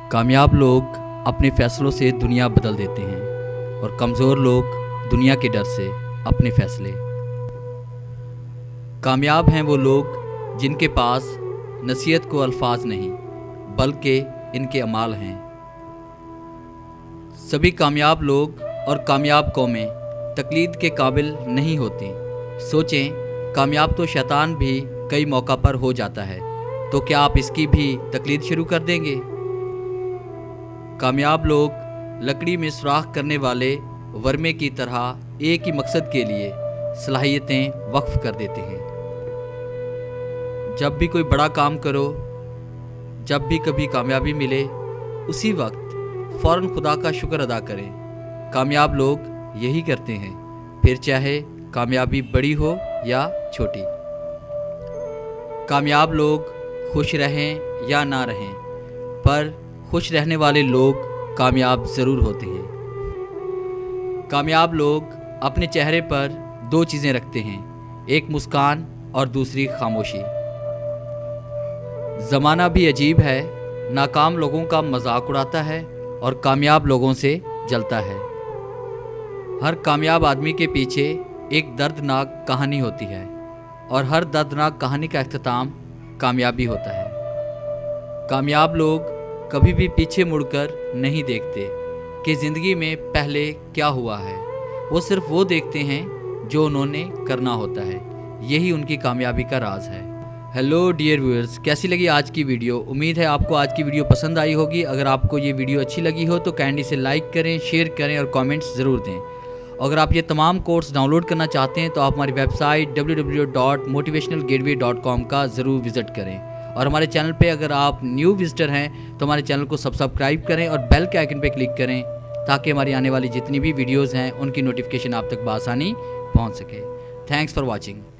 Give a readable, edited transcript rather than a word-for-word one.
कामयाब लोग अपने फैसलों से दुनिया बदल देते हैं और कमज़ोर लोग दुनिया के डर से अपने फैसले। कामयाब हैं वो लोग जिनके पास नसीहत को अल्फाज नहीं बल्कि इनके अमाल हैं। सभी कामयाब लोग और कामयाब कौमें तकलीद के काबिल नहीं होती। सोचें, कामयाब तो शैतान भी कई मौका पर हो जाता है, तो क्या आप इसकी भी तकलीद शुरू कर देंगे? कामयाब लोग लकड़ी में सुराख करने वाले वर्मे की तरह एक ही मकसद के लिए सलाहियतें वक्फ कर देते हैं। जब भी कोई बड़ा काम करो, जब भी कभी कामयाबी मिले, उसी वक्त फ़ौरन खुदा का शुक्र अदा करें। कामयाब लोग यही करते हैं, फिर चाहे कामयाबी बड़ी हो या छोटी। कामयाब लोग खुश रहें या ना रहें, पर खुश रहने वाले लोग कामयाब ज़रूर होते हैं। कामयाब लोग अपने चेहरे पर दो चीज़ें रखते हैं, एक मुस्कान और दूसरी खामोशी। ज़माना भी अजीब है, नाकाम लोगों का मजाक उड़ाता है और कामयाब लोगों से जलता है। हर कामयाब आदमी के पीछे एक दर्दनाक कहानी होती है और हर दर्दनाक कहानी का इख्तिताम कामयाबी होता है। कामयाब लोग कभी भी पीछे मुड़कर नहीं देखते कि ज़िंदगी में पहले क्या हुआ है, वो सिर्फ वो देखते हैं जो उन्होंने करना होता है। यही उनकी कामयाबी का राज है। हेलो डियर व्यूअर्स, कैसी लगी आज की वीडियो? उम्मीद है आपको आज की वीडियो पसंद आई होगी। अगर आपको ये वीडियो अच्छी लगी हो तो काइंडली से लाइक करें, शेयर करें और कमेंट्स ज़रूर दें। अगर आप ये तमाम कोर्स डाउनलोड करना चाहते हैं तो आप हमारी वेबसाइट www.motivationalgateway.com का ज़रूर विज़िट करें। और हमारे चैनल पे अगर आप न्यू विजिटर हैं तो हमारे चैनल को सब्सक्राइब करें और बेल के आइकन पे क्लिक करें ताकि हमारी आने वाली जितनी भी वीडियोज़ हैं उनकी नोटिफिकेशन आप तक बआसानी पहुँच सके। Thanks for watching.